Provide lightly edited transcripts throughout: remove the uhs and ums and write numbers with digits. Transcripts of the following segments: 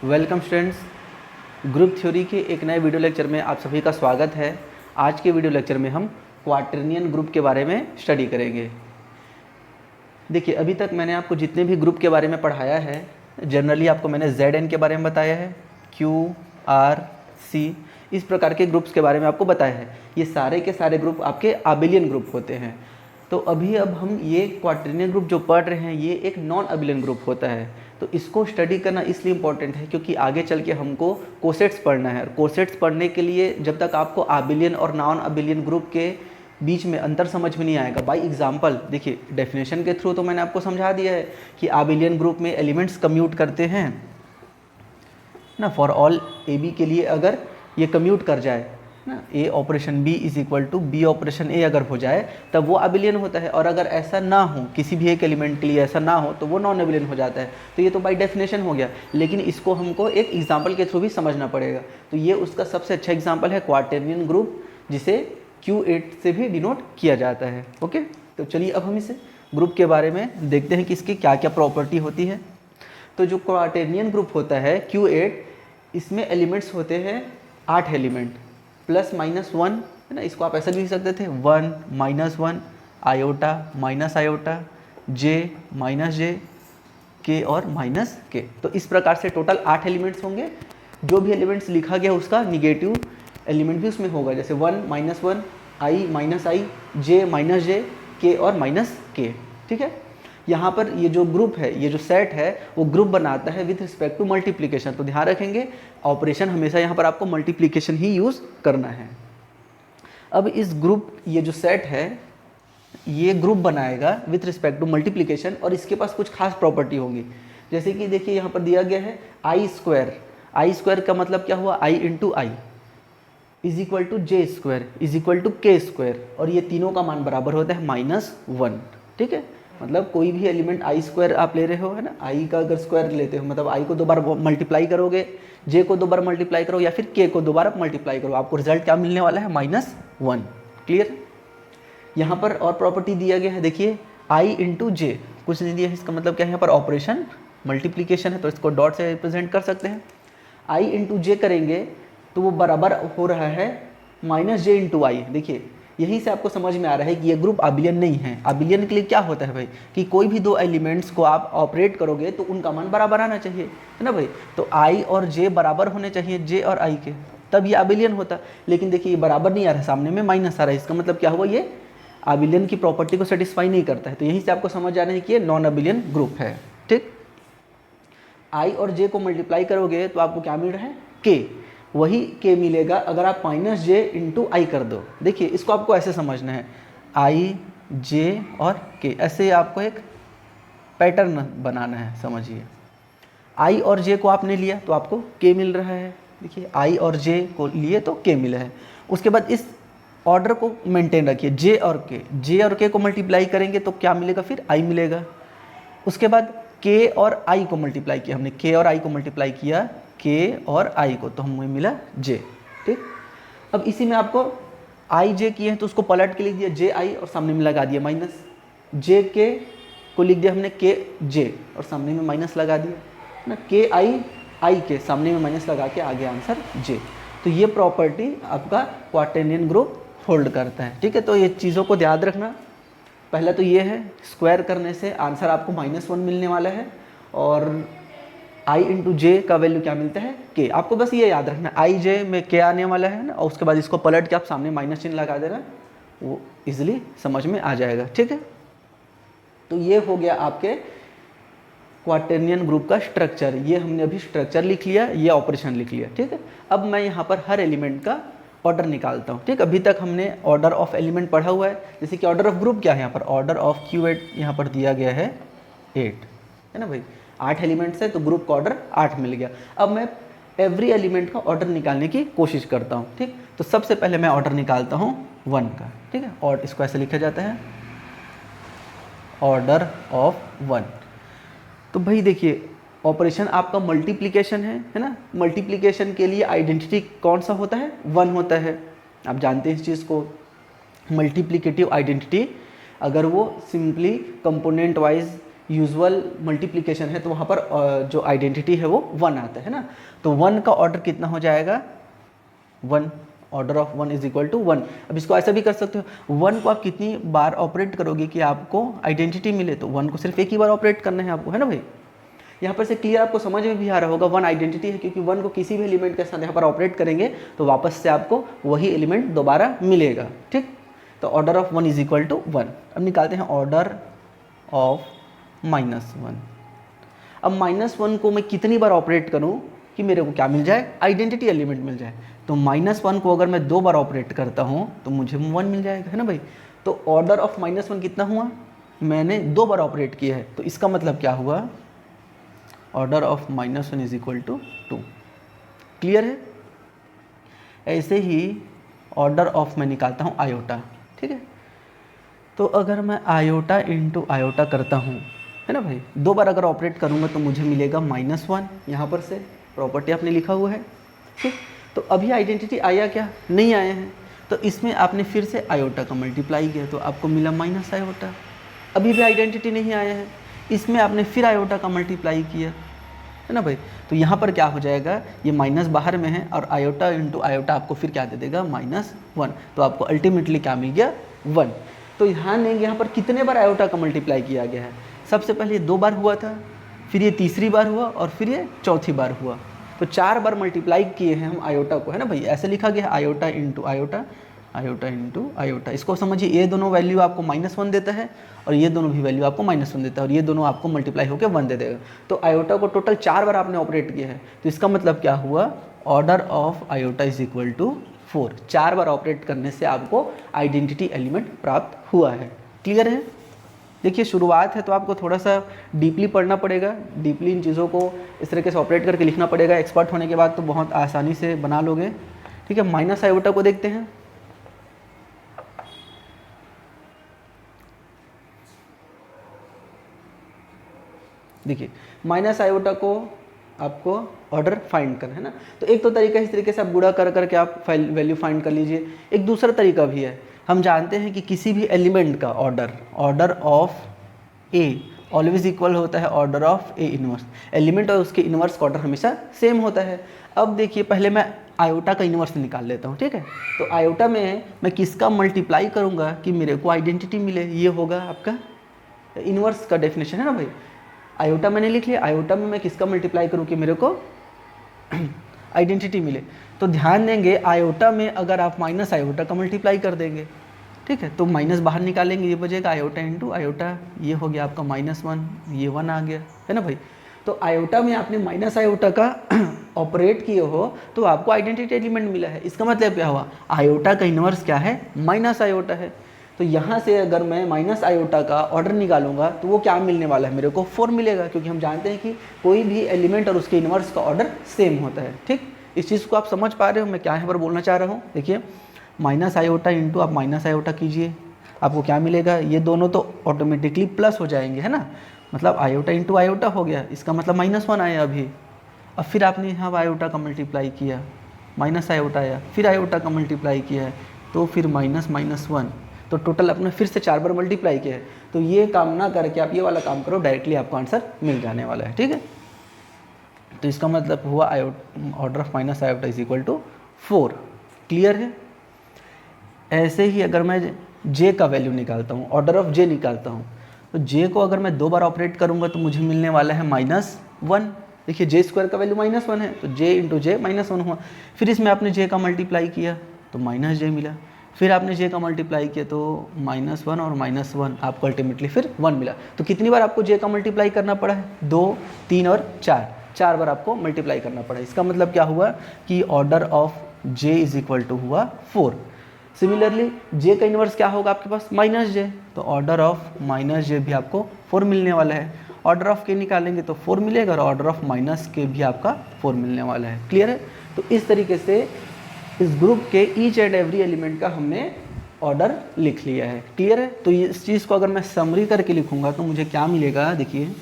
Welcome students, group theory के एक नए वीडियो लेक्चर में आप सभी का स्वागत है। आज के वीडियो लेक्चर में हम क्वार्टरनियन ग्रुप के बारे में स्टडी करेंगे। देखिए, अभी तक मैंने आपको जितने भी ग्रुप के बारे में पढ़ाया है, जनरली आपको मैंने ZN के बारे में बताया है, Q, R, C, इस प्रकार के ग्रुप्स के बारे में आपको बताया है। ये सारे के सारे ग्रुप आपके अबिलियन ग्रुप होते हैं। तो अब हम ये क्वार्टरनियन ग्रुप जो पढ़ रहे हैं, ये एक नॉन अबिलियन ग्रुप होता है। तो इसको स्टडी करना इसलिए इम्पॉर्टेंट है क्योंकि आगे चल के हमको कोसेट्स पढ़ना है। कोसेट्स पढ़ने के लिए जब तक आपको अबिलियन और नॉन अबिलियन ग्रुप के बीच में अंतर समझ में नहीं आएगा। बाय एग्जांपल देखिए, डेफिनेशन के थ्रू तो मैंने आपको समझा दिया है कि अबिलियन ग्रुप में एलिमेंट्स कम्यूट करते हैं ना। फॉर ऑल ए बी के लिए अगर ये कम्यूट कर जाए ना, a operation b is equal to b operation a अगर हो जाए तब वो अबिलियन होता है, और अगर ऐसा ना हो, किसी भी एक एलिमेंट के लिए ऐसा ना हो, तो वो नॉन अबिलियन हो जाता है। तो ये तो बाय डेफिनेशन हो गया, लेकिन इसको हमको एक एग्जांपल के थ्रू भी समझना पड़ेगा। तो ये उसका सबसे अच्छा एग्जांपल है क्वार्टरनियन ग्रुप, जिसे Q8 से भी डिनोट किया जाता है। ओके, तो चलिए अब हम इस ग्रुप के बारे में देखते हैं कि इसकी क्या क्या प्रॉपर्टी होती है। तो जो क्वार्टरनियन ग्रुप होता है Q8, इसमें एलिमेंट्स होते हैं 8 एलिमेंट +-1 है ना। इसको आप ऐसा भी लिख सकते थे 1 -1 iota minus iota j -j k और -k। तो इस प्रकार से टोटल 8 एलिमेंट्स होंगे। जो भी एलिमेंट्स लिखा गया उसका निगेटिव एलिमेंट भी उसमें होगा, जैसे 1 -1 i -i j -j k और -k। ठीक है, यहाँ पर ये जो ग्रुप है, ये जो सेट है, वो ग्रुप बनाता है विथ रिस्पेक्ट टू मल्टीप्लिकेशन। तो ध्यान रखेंगे, ऑपरेशन हमेशा यहाँ पर आपको मल्टीप्लिकेशन ही यूज़ करना है। अब इस ग्रुप, ये जो सेट है, ये ग्रुप बनाएगा विथ रिस्पेक्ट टू मल्टीप्लिकेशन, और इसके पास कुछ खास प्रॉपर्टी होंगी। जैसे कि देखिए, यहाँ पर दिया गया है I² का मतलब क्या हुआ, I × I is equal to J² is equal to K², और ये तीनों का मान बराबर होता है -1। ठीक है, मतलब कोई भी एलिमेंट I² आप ले रहे हो, है ना, I का अगर स्क्वायर लेते हो, मतलब I को 2 बार मल्टीप्लाई करोगे, J को 2 बार मल्टीप्लाई करो, या फिर K को 2 बार मल्टीप्लाई करो, आपको रिजल्ट क्या मिलने वाला है, -1। क्लियर। यहाँ पर और प्रॉपर्टी दिया गया है, देखिए I × J कुछ नहीं दिया है, इसका मतलब क्या है, यहाँ पर ऑपरेशन मल्टीप्लीकेशन है, तो इसको डॉट से रिप्रेजेंट कर सकते हैं। I × J करेंगे तो वो बराबर हो रहा है -j × I। देखिए, यहीं से आपको समझ में आ रहा है कि ये ग्रुप अबिलियन नहीं है। अबिलियन के लिए क्या होता है भाई, कि कोई भी 2 एलिमेंट्स को आप ऑपरेट करोगे तो उनका मान बराबर आना चाहिए, है ना भाई। तो I और J बराबर होने चाहिए J और I के, तब ये अबिलियन होता। लेकिन देखिए, ये बराबर नहीं आ रहा है, सामने में माइनस आ रहा है, इसका मतलब क्या हुआ, ये अबिलियन की प्रॉपर्टी को सेटिस्फाई नहीं करता है। तो यहीं से आपको समझ आ रहा है कि ये नॉन अबिलियन ग्रुप है। ठीक, I और J को मल्टीप्लाई करोगे तो आपको क्या मिल रहा है, K। वही K मिलेगा अगर आप -j × I कर दो। देखिए, इसको आपको ऐसे समझना है, I, J और K, ऐसे आपको एक पैटर्न बनाना है, समझिए। I और J को आपने लिया तो आपको K मिल रहा है। देखिए, I और J को लिए तो K मिला है। उसके बाद इस ऑर्डर को मेंटेन रखिए, J और K को मल्टीप्लाई करेंगे तो क्या मिलेगा, फिर I मिलेगा। उसके बाद K और I को मल्टीप्लाई किया हमने, K और I को मल्टीप्लाई किया, K और I को, तो हमें मिला J। ठीक, अब इसी में आपको I J किए हैं तो उसको पलट के लिख दिया J I और सामने में लगा दिया माइनस, J K को लिख दिया हमने K J और सामने में माइनस लगा दिया ना, K I के सामने में माइनस लगा के आ गया आंसर J। तो ये प्रॉपर्टी आपका क्वार्टरनियन ग्रुप होल्ड करता है। ठीक है, तो ये चीज़ों को याद रखना। पहला तो ये है, स्क्वायर करने से आंसर आपको -1 मिलने वाला है, और I × J का वैल्यू क्या मिलता है, K। आपको बस ये याद रखना, I J में K आने वाला है ना, और उसके बाद इसको पलट के आप सामने माइनस चिन्ह लगा देना, वो इजीली समझ में आ जाएगा। ठीक है, तो ये हो गया आपके क्वार्टरनियन ग्रुप का स्ट्रक्चर। ये हमने अभी स्ट्रक्चर लिख लिया, ये ऑपरेशन लिख लिया। ठीक है, अब मैं यहाँ पर हर एलिमेंट का ऑर्डर निकालता हूँ। ठीक, अभी तक हमने ऑर्डर ऑफ एलिमेंट पढ़ा हुआ है। जैसे कि ऑर्डर ऑफ ग्रुप क्या है, यहाँ पर ऑर्डर ऑफ Q8 यहाँ पर दिया गया है 8, है ना भाई। 8 एलिमेंट्स है तो ग्रुप का ऑर्डर 8 मिल गया। अब मैं एवरी एलिमेंट का ऑर्डर निकालने की कोशिश करता हूँ। ठीक, तो सबसे पहले मैं ऑर्डर निकालता हूँ 1 का। ठीक है, और इसको ऐसे लिखा जाता है, ऑर्डर ऑफ 1। तो भाई देखिए, ऑपरेशन आपका मल्टीप्लिकेशन है ना। मल्टीप्लिकेशन के लिए आइडेंटिटी कौन सा होता है, 1 होता है। आप जानते हैं इस चीज़ को। मल्टीप्लिकेटिव आइडेंटिटी अगर वो simply component wise usual multiplication है तो वहाँ पर जो आइडेंटिटी है वो 1 आता है ना, तो 1 का ऑर्डर कितना हो जाएगा 1, order of 1 is equal to 1। अब इसको ऐसा भी कर सकते हो 1 को आप कितनी बार ऑपरेट करोगे कि आपको आइडेंटिटी मिले, तो 1 को सिर्फ एक ही बार ऑपरेट करना है आपको, है ना भाई। यहाँ पर से क्लियर आपको समझ में भी आ रहा होगा 1 आइडेंटिटी है, क्योंकि 1 को किसी भी एलिमेंट के साथ यहाँ पर ऑपरेट करेंगे तो वापस से आपको वही एलिमेंट दोबारा मिलेगा, ठीक। तो order of 1 is equal to 1। अब निकालते हैं ऑर्डर ऑफ -1। अब -1 को मैं कितनी बार ऑपरेट करूँ कि मेरे को क्या मिल जाए, आइडेंटिटी एलिमेंट मिल जाए। तो -1 को अगर मैं 2 बार ऑपरेट करता हूँ तो मुझे 1 मिल जाएगा, है ना भाई। तो ऑर्डर ऑफ -1 कितना हुआ, मैंने 2 बार ऑपरेट किया है, तो इसका मतलब क्या हुआ, order of -1 is equal to 2। Clear है। ऐसे ही ऑर्डर ऑफ मैं निकालता हूँ आयोटा, ठीक है। तो अगर मैं आयोटा इंटू आयोटा करता हूँ, है ना भाई, 2 बार अगर ऑपरेट करूँगा तो मुझे मिलेगा -1, यहाँ पर से प्रॉपर्टी आपने लिखा हुआ है, ठीक। तो अभी आइडेंटिटी आया क्या, नहीं आया है, तो इसमें आपने फिर से आयोटा का मल्टीप्लाई किया तो आपको मिला माइनस आयोटा। अभी भी आइडेंटिटी नहीं आया है, इसमें आपने फिर आयोटा का मल्टीप्लाई किया, है ना भाई। तो यहाँ पर क्या हो जाएगा, ये माइनस बाहर में है और आयोटा इंटू आयोटा आपको फिर क्या दे देगा, -1। तो आपको अल्टीमेटली क्या मिल गया, 1। तो ध्यान देंगे यहाँ पर कितने बार आयोटा का मल्टीप्लाई किया गया है। सबसे पहले 2 बार हुआ था, फिर ये तीसरी बार हुआ और फिर ये चौथी बार हुआ। तो 4 बार मल्टीप्लाई किए हैं हम आयोटा को, है ना भाई। ऐसे लिखा गया है iota into iota, iota into iota. इसको समझिए, ये दोनों वैल्यू आपको -1 देता है और ये दोनों भी वैल्यू आपको -1 देता है और ये दोनों आपको मल्टीप्लाई होकर 1 दे देगा। तो आयोटा को टोटल 4 बार आपने ऑपरेट किया है, तो इसका मतलब क्या हुआ, order of iota is equal to 4। 4 बार ऑपरेट करने से आपको आइडेंटिटी एलिमेंट प्राप्त हुआ है। क्लियर है। देखिए शुरुआत है तो आपको थोड़ा सा डीपली पढ़ना पड़ेगा, डीपली इन चीज़ों को इस तरीके से ऑपरेट करके लिखना पड़ेगा। एक्सपर्ट होने के बाद तो बहुत आसानी से बना लोगे, ठीक है। माइनस आयोटा को देखते हैं। देखिए माइनस आयोटा को आपको ऑर्डर फाइंड करना है ना, तो एक तो तरीका इस तरीके से आप गुणा कर करके आप वैल्यू फाइंड कर लीजिए। एक दूसरा तरीका भी है, हम जानते हैं कि किसी भी एलिमेंट का order of a always equal होता है order of A inverse. Element और उसके इनवर्स का ऑर्डर हमेशा सेम होता है। अब देखिए पहले मैं आयोटा का इनवर्स निकाल लेता हूँ, ठीक है। तो आयोटा में मैं किसका मल्टीप्लाई करूँगा कि मेरे को आइडेंटिटी मिले, ये होगा आपका इनवर्स का डेफिनेशन, है ना भाई। आयोटा मैंने लिख लिया, आयोटा में मैं किसका मल्टीप्लाई करूँ कि मेरे को आइडेंटिटी मिले। तो ध्यान देंगे आयोटा में अगर आप माइनस आयोटा का मल्टीप्लाई कर देंगे, ठीक है, तो माइनस बाहर निकालेंगे, ये बचेगा आयोटा इंटू आयोटा, ये हो गया आपका -1, ये 1 आ गया, है ना भाई। तो आयोटा में आपने माइनस आयोटा का ऑपरेट किए हो तो आपको आइडेंटिटी एलिमेंट मिला है। इसका मतलब क्या हुआ, आयोटा का इन्वर्स क्या है, माइनस आयोटा है। तो यहाँ से अगर मैं माइनस आयोटा का ऑर्डर निकालूंगा तो वो क्या मिलने वाला है, मेरे को 4 मिलेगा, क्योंकि हम जानते हैं कि कोई भी एलिमेंट और उसके इन्वर्स का ऑर्डर सेम होता है, ठीक। इस चीज़ को आप समझ पा रहे हो मैं क्या यहाँ पर बोलना चाह रहा हूँ। देखिए माइनस आयोटा इंटू आप माइनस आयोटा कीजिए, आपको क्या मिलेगा, ये दोनों तो ऑटोमेटिकली प्लस हो जाएंगे, है ना। मतलब आयोटा इंटू आयोटा हो गया, इसका मतलब -1 आया अभी। अब फिर आपने यहाँ आयोटा का मल्टीप्लाई किया, माइनस आयोटा आया, फिर आयोटा का मल्टीप्लाई किया है, तो फिर -1, तो टोटल आपने फिर से 4 बार मल्टीप्लाई किया है। तो ये काम ना करके आप ये वाला काम करो, डायरेक्टली आपको आंसर मिल जाने वाला है, ठीक है। तो इसका मतलब हुआ order of minus iota is equal to 4। Clear है। ऐसे ही अगर मैं जे का वैल्यू निकालता हूँ, ऑर्डर ऑफ जे निकालता हूँ, तो जे को अगर मैं 2 बार ऑपरेट करूँगा तो मुझे मिलने वाला है -1। देखिए जे स्क्वायर का वैल्यू -1 है, तो जे इंटू जे -1 हुआ। फिर इसमें आपने जे का मल्टीप्लाई किया तो -j मिला, फिर आपने जे का मल्टीप्लाई किया तो -1 और -1 आपको अल्टीमेटली फिर 1 मिला। तो कितनी बार आपको जे का मल्टीप्लाई करना पड़ा है, 2, 3 और 4 बार आपको मल्टीप्लाई करना पड़ा। इसका मतलब क्या हुआ कि order of J is equal to हुआ 4। सिमिलरली जे का इन्वर्स क्या होगा आपके पास, -j, तो ऑर्डर ऑफ -j भी आपको 4 मिलने वाला है। ऑर्डर ऑफ के निकालेंगे तो 4 मिलेगा और ऑर्डर ऑफ माइनस के भी आपका 4 मिलने वाला है। क्लियर है। तो इस तरीके से इस ग्रुप के ईच एंड एवरी एलिमेंट का हमने ऑर्डर लिख लिया है। क्लियर है। तो इस चीज़ को अगर मैं समरी करके लिखूंगा तो मुझे क्या मिलेगा, देखिए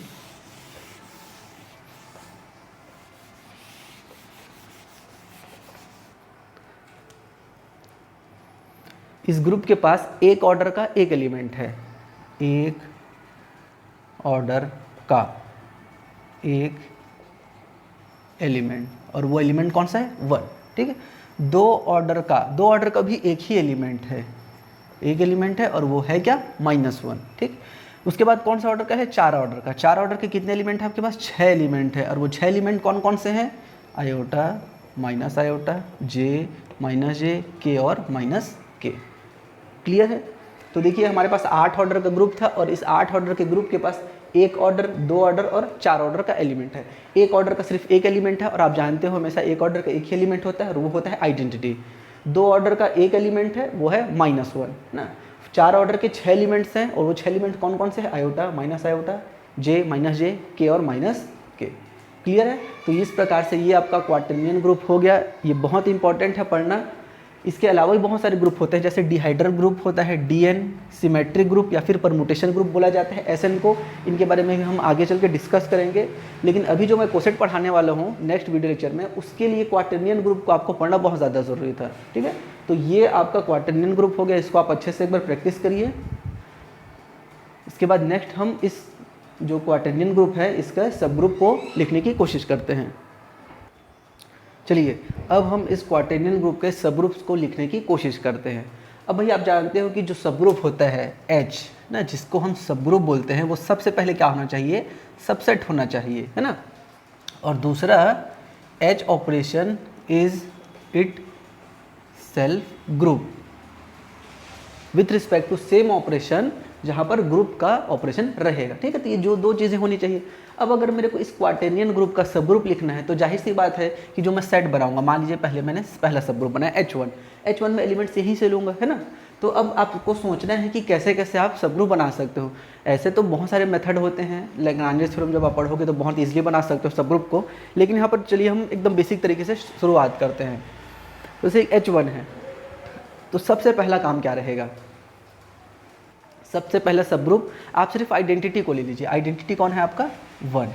इस ग्रुप के पास एक ऑर्डर का एक एलिमेंट है, एक ऑर्डर का एक एलिमेंट, और वो एलिमेंट कौन सा है? 1, ठीक है। दो ऑर्डर का भी एक ही एलिमेंट है, एक एलिमेंट है और वो है क्या? -1, ठीक। उसके बाद कौन सा ऑर्डर का है? 4 ऑर्डर का। 4 ऑर्डर के कितने एलिमेंट है आपके पास? 6 एलिमेंट है, और वो 6 एलिमेंट कौन कौन से हैं? आयोटा, माइनस आयोटा, जे, माइनस जे, के और माइनस के। क्लियर है? तो देखिए हमारे पास 8 ऑर्डर का ग्रुप था, और इस 8 ऑर्डर के ग्रुप के पास 1 ऑर्डर, 2 ऑर्डर और 4 ऑर्डर का एलिमेंट है। एक ऑर्डर का सिर्फ एक एलिमेंट है, और आप जानते हो हमेशा एक ऑर्डर का एक ही एलिमेंट होता है, और वो होता है आइडेंटिटी। 2 ऑर्डर का एक एलिमेंट है, वो है -1 ना। 4 ऑर्डर के 6 एलिमेंट्स हैं, और वो 6 एलिमेंट कौन कौन से हैं? आयोटा, माइनस आयोटा, जे, माइनस जे, के और माइनस के। क्लियर है? तो इस प्रकार से ये आपका क्वार्टरनियन ग्रुप हो गया। ये बहुत इंपॉर्टेंट है पढ़ना। इसके अलावा भी बहुत सारे ग्रुप होते हैं, जैसे डिहाइड्रल ग्रुप होता है, डीएन, सिमेट्रिक ग्रुप या फिर परमुटेशन ग्रुप बोला जाता है, एसएन को। इनके बारे में भी हम आगे चल के डिस्कस करेंगे। लेकिन अभी जो मैं कोसेट पढ़ाने वाला हूँ नेक्स्ट वीडियो लेक्चर में, उसके लिए क्वार्टरनियन ग्रुप को आपको पढ़ना बहुत ज़्यादा ज़रूरी था, ठीक है। तो ये आपका क्वार्टरनियन ग्रुप हो गया, इसको आप अच्छे से एक बार प्रैक्टिस करिए। इसके बाद नेक्स्ट हम इस जो क्वार्टरनियन ग्रुप है इसका सब ग्रुप को लिखने की कोशिश करते हैं। चलिए अब हम इस क्वार्टेनियन ग्रुप के सब ग्रुप्स को लिखने की कोशिश करते हैं। अब भाई आप जानते हो कि जो सब ग्रुप होता है H ना, जिसको हम सब ग्रुप बोलते हैं, वो सबसे पहले क्या होना चाहिए? सबसेट होना चाहिए, है ना। और दूसरा H operation is itself group with respect to same operation जहाँ पर ग्रुप का ऑपरेशन रहेगा, ठीक है। तो ये जो दो चीज़ें होनी चाहिए। अब अगर मेरे को इस क्वार्टेनियन ग्रुप का सब ग्रुप लिखना है तो जाहिर सी बात है कि जो मैं सेट बनाऊंगा, मान लीजिए पहले मैंने पहला सब ग्रुप बनाया H1 में एलिमेंट्स यहीं से लूँगा, है ना। तो अब आपको सोचना है कि कैसे कैसे आप सब ग्रुप बना सकते हो। ऐसे तो बहुत सारे मेथड होते हैं, लैग्रांज थ्योरम जब आप पढ़ोगे तो बहुत ईजिली बना सकते हो सब ग्रुप को। लेकिन यहाँ पर चलिए हम एकदम बेसिक तरीके से शुरुआत करते हैं। जैसे H1 है, तो सबसे पहला काम क्या रहेगा? सबसे पहला सब ग्रुप आप सिर्फ आइडेंटिटी को ले लीजिए। आइडेंटिटी कौन है आपका? 1।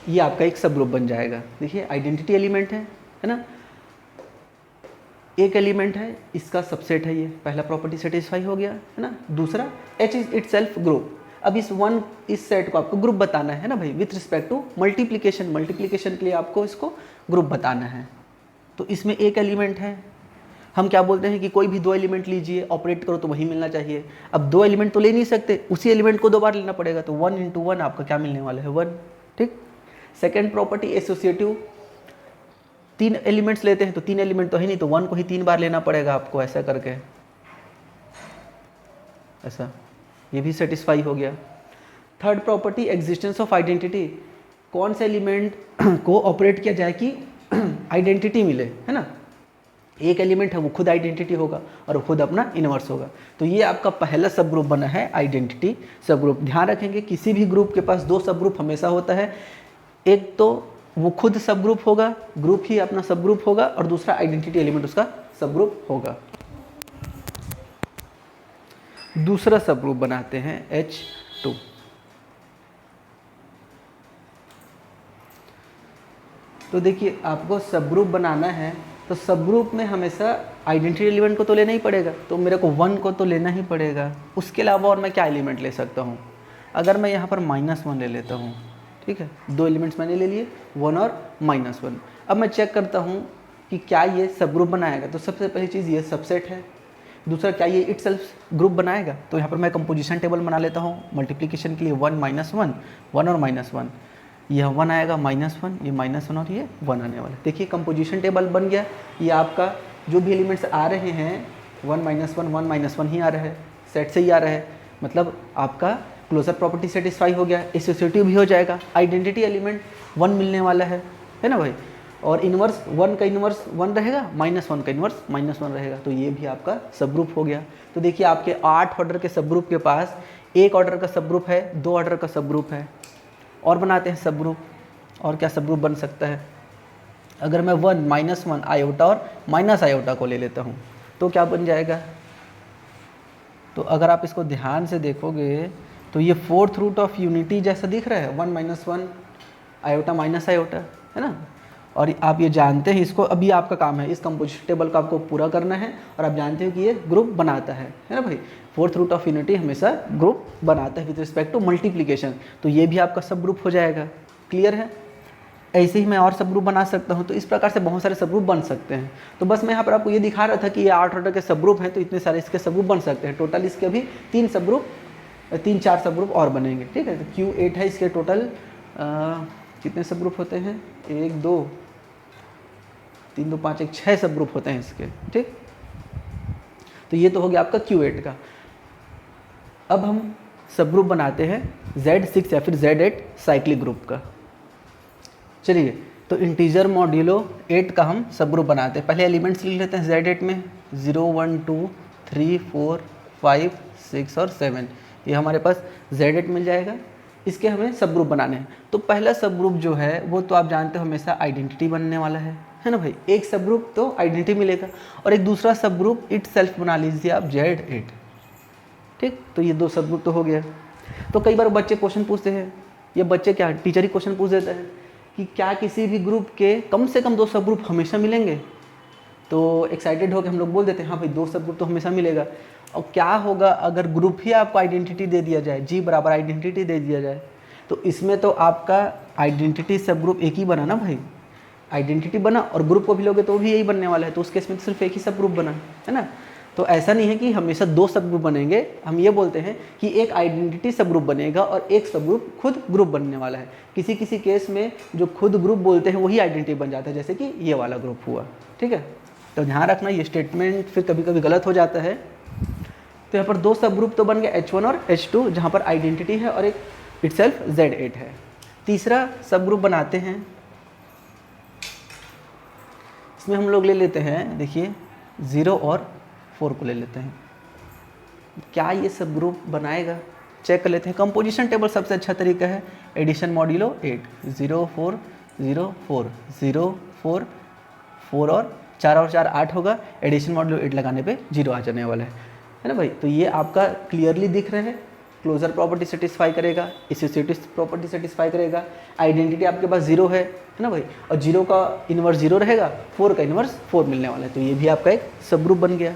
ये आपका एक सब ग्रुप बन जाएगा। देखिए आइडेंटिटी एलिमेंट है ना, एक एलिमेंट है, इसका सबसेट है, ये पहला प्रॉपर्टी सेटिस्फाई हो गया, है ना। दूसरा H is itself group. अब इस सेट को आपको ग्रुप बताना है ना भाई, विथ रिस्पेक्ट टू मल्टीप्लीकेशन के लिए आपको इसको ग्रुप बताना है। तो इसमें एक एलिमेंट है, हम क्या बोलते हैं कि कोई भी 2 एलिमेंट लीजिए, ऑपरेट करो तो वही मिलना चाहिए। अब 2 एलिमेंट तो ले नहीं सकते, उसी एलिमेंट को 2 बार लेना पड़ेगा, तो 1 × 1 आपका क्या मिलने वाला है? 1, ठीक। सेकेंड प्रॉपर्टी एसोसिएटिव, 3 एलिमेंट्स लेते हैं तो 3 एलिमेंट तो है नहीं, तो 1 को ही 3 बार लेना पड़ेगा आपको, ऐसा करके, ऐसा, ये भी सेटिस्फाई हो गया। Third property existence of identity, कौन से एलिमेंट को ऑपरेट किया जाए कि आइडेंटिटी मिले, है ना। एक एलिमेंट है वो खुद आइडेंटिटी होगा और खुद अपना इनवर्स होगा। तो ये आपका पहला सब ग्रुप बना है आइडेंटिटी सब ग्रुप। ध्यान रखेंगे किसी भी ग्रुप के पास 2 सब ग्रुप हमेशा होता है, एक तो वो खुद सब ग्रुप होगा, ग्रुप ही अपना सब ग्रुप होगा, और दूसरा आइडेंटिटी एलिमेंट उसका सब ग्रुप होगा। दूसरा सब ग्रुप बनाते हैं H2। तो देखिए आपको सब ग्रुप बनाना है तो सब ग्रुप में हमेशा आइडेंटिटी एलिमेंट को तो लेना ही पड़ेगा, तो मेरे को 1 को तो लेना ही पड़ेगा। उसके अलावा और मैं क्या एलिमेंट ले सकता हूँ? अगर मैं यहाँ पर -1 ले लेता हूँ, ठीक है, 2 एलिमेंट्स मैंने ले लिए, 1 और -1। अब मैं चेक करता हूँ कि क्या ये सब ग्रुप बनाएगा। तो सबसे पहली चीज़ ये सबसेट है। दूसरा क्या ये इटसेल्फ ग्रुप बनाएगा? तो यहाँ पर मैं कंपोजिशन टेबल बना लेता हूँ मल्टीप्लिकेशन के लिए, 1 -1, 1 और -1, यह 1 आएगा, -1, ये -1 और ये 1 आने वाला। देखिए कंपोजिशन टेबल बन गया। ये आपका जो भी एलिमेंट्स आ रहे हैं 1 -1 1 -1 ही आ रहा है, सेट से ही आ रहा है, मतलब आपका क्लोजर प्रॉपर्टी सेटिस्फाई हो गया, एसोसिएटिव भी हो जाएगा, आइडेंटिटी एलिमेंट 1 मिलने वाला है ना भाई। और इन्वर्स 1 का इन्वर्स 1 रहेगा, -1 का इन्वर्स -1 रहेगा, तो ये भी आपका सब ग्रुप हो गया। तो देखिए आपके 8 ऑर्डर के सब ग्रुप के पास 1 ऑर्डर का सब ग्रुप है, 2 ऑर्डर का सब ग्रुप है। और बनाते हैं सब ग्रुप, और क्या सब ग्रुप बन सकता है? अगर मैं 1 -1 आयोटा और माइनस आयोटा को ले लेता हूँ तो क्या बन जाएगा? तो अगर आप इसको ध्यान से देखोगे तो ये 4th रूट ऑफ यूनिटी जैसा दिख रहा है, 1 -1 आयोटा माइनस आयोटा, है ना। और आप ये जानते हैं इसको, अभी आपका काम है इस कंपोजिशन टेबल को आपको पूरा करना है और आप जानते हो कि ये ग्रुप बनाता है ना भाई। फोर्थ रूट ऑफ यूनिटी हमेशा ग्रुप बनाता है विद रिस्पेक्ट टू मल्टीप्लिकेशन, तो ये भी आपका सब ग्रुप हो जाएगा। क्लियर है? ऐसे ही मैं और सब ग्रुप बना सकता हूँ, तो इस प्रकार से बहुत सारे सब ग्रुप बन सकते हैं। तो बस मैं यहाँ पर आपको ये दिखा रहा था कि ये 8 ऑर्डर के सब ग्रुप हैं, तो इतने सारे इसके सब ग्रुप बन सकते हैं। टोटल इसके अभी 3-4 सब ग्रुप और बनेंगे। ठीक है, तो Q8 है, इसके टोटल कितने सब ग्रुप होते हैं? 1 2 3 2 5 1 6 सब ग्रुप होते हैं इसके। ठीक, तो ये तो हो गया आपका Q8 का। अब हम सब ग्रुप बनाते हैं Z6 या फिर Z8 साइक्लिक ग्रुप का। चलिए, तो इंटीजर मॉड्यूलो 8 का हम सब ग्रुप बनाते हैं। पहले एलिमेंट्स लिख लेते हैं Z8 में 0 1 2 3 4 5 6 और 7, ये हमारे पास Z8 मिल जाएगा। इसके हमें सब ग्रुप बनाने हैं। तो पहला सब ग्रुप जो है वो तो आप जानते हो हमेशा आइडेंटिटी बनने वाला है ना भाई। एक सब ग्रुप तो आइडेंटिटी मिलेगा और एक दूसरा सब ग्रुप इट सेल्फ बना लीजिए आप Z8। ठीक, तो ये 2 सब ग्रुप तो हो गया। तो कई बार बच्चे क्वेश्चन पूछते हैं, ये बच्चे क्या टीचर ही क्वेश्चन पूछ देता है कि क्या किसी भी ग्रुप के कम से कम 2 सब ग्रुप हमेशा मिलेंगे? तो एक्साइटेड होकर हम लोग बोल देते हैं हाँ भाई 2 सब ग्रुप तो हमेशा मिलेगा। और क्या होगा अगर ग्रुप ही आपको आइडेंटिटी दे दिया जाए, G बराबर आइडेंटिटी दे दिया जाए, तो इसमें तो आपका आइडेंटिटी सब ग्रुप एक ही बना ना भाई। आइडेंटिटी बना और ग्रुप को भी लोगे तो भी यही बनने वाला है, तो उस केस में सिर्फ एक ही सब ग्रुप बना है ना। तो ऐसा नहीं है कि हमेशा 2 सब ग्रुप बनेंगे, हम ये बोलते हैं कि एक आइडेंटिटी सब ग्रुप बनेगा और एक सब ग्रुप खुद ग्रुप बनने वाला है। किसी किसी केस में जो खुद ग्रुप बोलते हैं वही आइडेंटिटी बन जाता है, जैसे कि ये वाला ग्रुप हुआ। ठीक है, तो ध्यान रखना ये स्टेटमेंट फिर कभी कभी गलत हो जाता है। तो यहाँ पर 2 सब ग्रुप तो बन गए H1 और H2, जहाँ पर आइडेंटिटी है और एक इटसेल्फ Z8 है। तीसरा सब ग्रुप बनाते हैं, इसमें हम लोग ले लेते हैं, देखिए 0 और 4 को ले लेते हैं। क्या ये सब ग्रुप बनाएगा? चेक कर लेते हैं। कंपोजिशन टेबल सबसे अच्छा तरीका है एडिशन मॉड्यूलो 8 0 4 0 4 0 4 4 और 4 और 4 8 होगा। एडिशन मॉड्यूलो 8 लगाने पे 0 आ जाने वाला है ना भाई। तो ये आपका क्लियरली दिख रहा है, क्लोजर प्रॉपर्टी सेटिस्फाई करेगा, एसोसिएटिव प्रॉपर्टी सेटिस्फाई करेगा, आइडेंटिटी आपके पास 0 है ना भाई, और 0 का इन्वर्स 0 रहेगा, 4 का इन्वर्स 4 मिलने वाला है। तो ये भी आपका एक सब ग्रुप बन गया।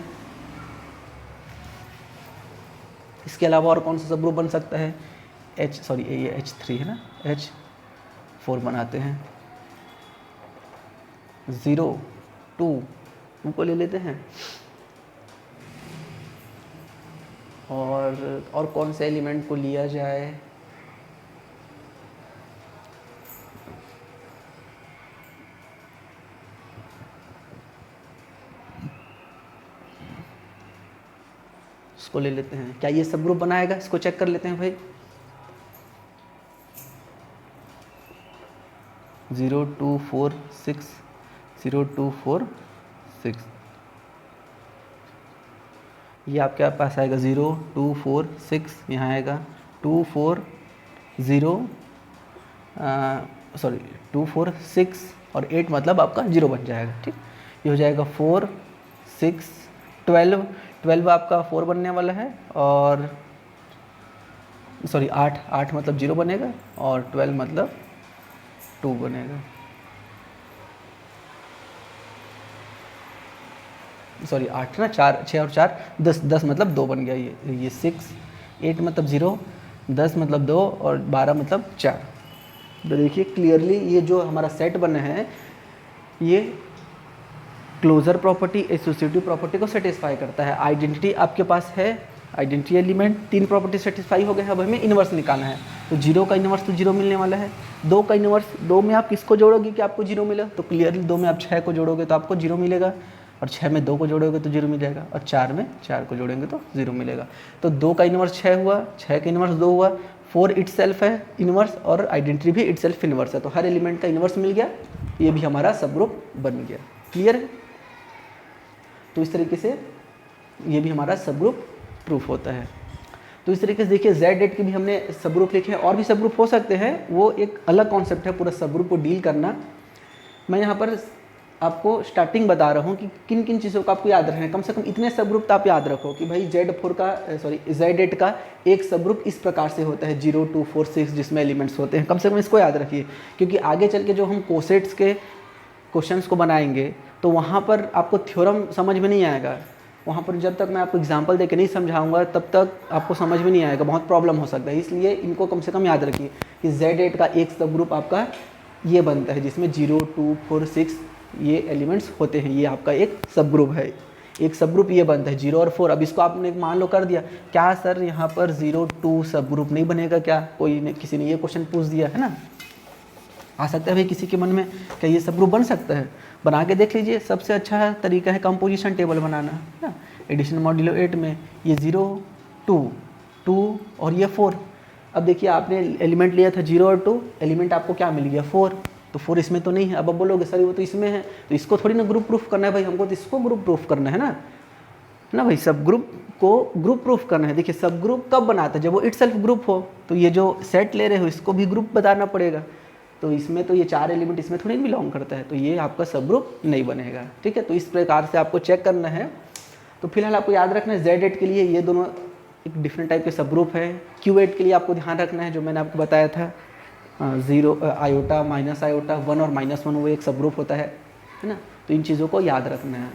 इसके अलावा और कौन सा सब ग्रुप बन सकता है? ये H3 है ना, H4 बनाते हैं। 0 2 को ले लेते हैं और कौन से एलिमेंट को लिया जाए? इसको ले लेते हैं। क्या ये सब ग्रुप बनाएगा? इसको चेक कर लेते हैं भाई। 0 2 4 6 0 2 4 6, ये आपके पास आएगा 0 2 4 6, यहाँ आएगा 2 4 0 2 4 6 और 8, मतलब आपका 0 बन जाएगा। ठीक, ये हो जाएगा 4 6 12 आपका 4 बनने वाला है, और 8 मतलब 0 बनेगा और 12 मतलब 2 बनेगा। 8 ना 4 6 और 4 10 मतलब 2 बन गया। ये 6 8 मतलब 0 10 मतलब 2 और 12 मतलब 4। तो देखिए क्लियरली ये जो हमारा सेट बना है ये क्लोजर प्रॉपर्टी एसोसिएटिव प्रॉपर्टी को सेटिस्फाई करता है। आइडेंटिटी आपके पास है, आइडेंटिटी एलिमेंट 3 प्रॉपर्टी सेटिस्फाई हो गए हैं। अब हमें इन्वर्स निकालना है, तो 0 का इन्वर्स तो 0 मिलने वाला है। 2 का इन्वर्स, 2 में आप किसको जोड़ोगे कि आपको 0 मिला? तो क्लियरली 2 में आप 6 को जोड़ोगे तो आपको 0 मिलेगा, और 6 में 2 को जोड़ोगे तो 0 मिलेगा, और 4 में 4 को जोड़ेंगे तो 0 मिलेगा। तो 2 का इन्वर्स 6 हुआ, 6 का इन्वर्स 2 हुआ, 4 इटसेल्फ है इन्वर्स और आइडेंटिटी भी इटसेल्फ इन्वर्स है, तो हर एलिमेंट का इन्वर्स मिल गया। ये भी हमारा सब ग्रुप बन गया। क्लियर है? तो इस तरीके से ये भी हमारा सब ग्रुप प्रूफ होता है। तो इस तरीके से देखिए Z8 के भी हमने सब ग्रुप लिखे हैं, और भी सब ग्रुप हो सकते हैं, वो एक अलग कॉन्सेप्ट है पूरा सब ग्रुप को डील करना। मैं यहाँ पर आपको स्टार्टिंग बता रहा हूँ कि किन किन चीज़ों का आपको याद रखना है। कम से कम इतने सब ग्रुप तो आप याद रखो कि भाई Z8 का एक सब ग्रुप इस प्रकार से होता है 0 2 4 6 जिसमें एलिमेंट्स होते हैं। कम से कम इसको याद रखिए, क्योंकि आगे चल के जो हम कोसेट्स के क्वेश्चंस को बनाएंगे तो वहाँ पर आपको थ्योरम समझ में नहीं आएगा। वहाँ पर जब तक मैं आपको एग्जांपल देके नहीं समझाऊंगा तब तक आपको समझ में नहीं आएगा, बहुत प्रॉब्लम हो सकता है। इसलिए इनको कम से कम याद रखिए कि Z8 का एक सब ग्रुप आपका ये बनता है जिसमें 0, 2, 4, 6 ये एलिमेंट्स होते हैं। ये आपका एक सब ग्रुप है, एक सब ग्रुप ये बनता है 0 और 4। अब इसको आपने मान लो कर दिया, क्या सर यहाँ पर 0, 2 सब ग्रुप नहीं बनेगा क्या? किसी ने ये क्वेश्चन पूछ दिया है ना, आ सकता है भाई किसी के मन में, क्या ये सब ग्रुप बन सकता है? बना के देख लीजिए। सबसे अच्छा तरीका है कंपोजिशन टेबल बनाना, है ना। एडिशन मॉड्यूलो 8 में ये 0, 2 और ये 4। अब देखिए आपने एलिमेंट लिया था 0 और 2, एलिमेंट आपको क्या मिल गया 4, तो 4 इसमें तो नहीं है। अब बोलोगे सर वो तो इसमें है, तो इसको थोड़ी ना ग्रुप प्रूफ करना है भाई, हमको तो इसको ग्रुप प्रूफ करना है ना भाई। सब ग्रुप को ग्रुप प्रूफ करना है। देखिए सब ग्रुप कब बनाता है? जब वो इटसेल्फ ग्रुप हो। तो ये जो सेट ले रहे हो इसको भी ग्रुप बताना पड़ेगा। तो इसमें तो ये 4 एलिमेंट इसमें थोड़ी बिलोंग करता है, तो ये आपका सब ग्रुप नहीं बनेगा, ठीक है। तो इस प्रकार से आपको चेक करना है। तो फिलहाल आपको याद रखना है Z8 के लिए ये दोनों एक डिफरेंट टाइप के सब ग्रुप है। Q8 के लिए आपको ध्यान रखना है जो मैंने आपको बताया था, 0 आयोटा, माइनस आयोटा, 1 और -1 वो एक सब ग्रुप होता है ना। तो इन चीज़ों को याद रखना है।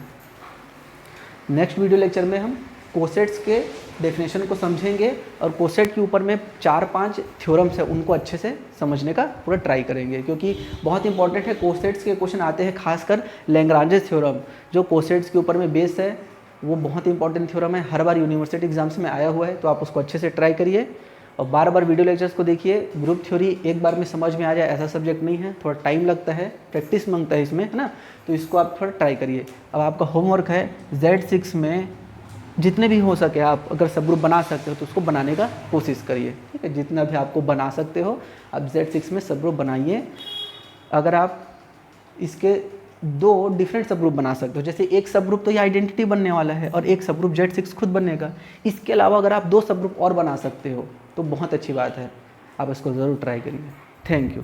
नेक्स्ट वीडियो लेक्चर में हम कोसेट्स के डेफिनेशन को समझेंगे और कोसेट के ऊपर में 4-5 थ्योरम्स है उनको अच्छे से समझने का पूरा ट्राई करेंगे, क्योंकि बहुत इंपॉर्टेंट है। कोसेट्स के क्वेश्चन आते हैं, खासकर लैग्रांजेस थ्योरम जो कोसेट्स के ऊपर में बेस है, वो बहुत इंपॉर्टेंट थ्योरम है, हर बार यूनिवर्सिटी एग्जाम्स में आया हुआ है। तो आप उसको अच्छे से ट्राई करिए और बार बार वीडियो लेक्चर्स को देखिए। ग्रुप थ्योरी एक बार में समझ में आ जाए ऐसा सब्जेक्ट नहीं है, थोड़ा टाइम लगता है, प्रैक्टिस मांगता है इसमें, है ना। तो इसको आप थोड़ा ट्राई करिए। अब आपका होमवर्क है Z6 में जितने भी हो सके आप अगर सब ग्रुप बना सकते हो तो उसको बनाने का कोशिश करिए, ठीक है। जितना भी आपको बना सकते हो आप Z6 में सब ग्रुप बनाइए। अगर आप इसके 2 डिफरेंट सब ग्रुप बना सकते हो, जैसे एक सब ग्रुप तो ये आइडेंटिटी बनने वाला है और एक सब ग्रुप Z6 खुद बनेगा। इसके अलावा अगर आप 2 सब ग्रुप और बना सकते हो तो बहुत अच्छी बात है, आप इसको ज़रूर ट्राई करिए। Thank you.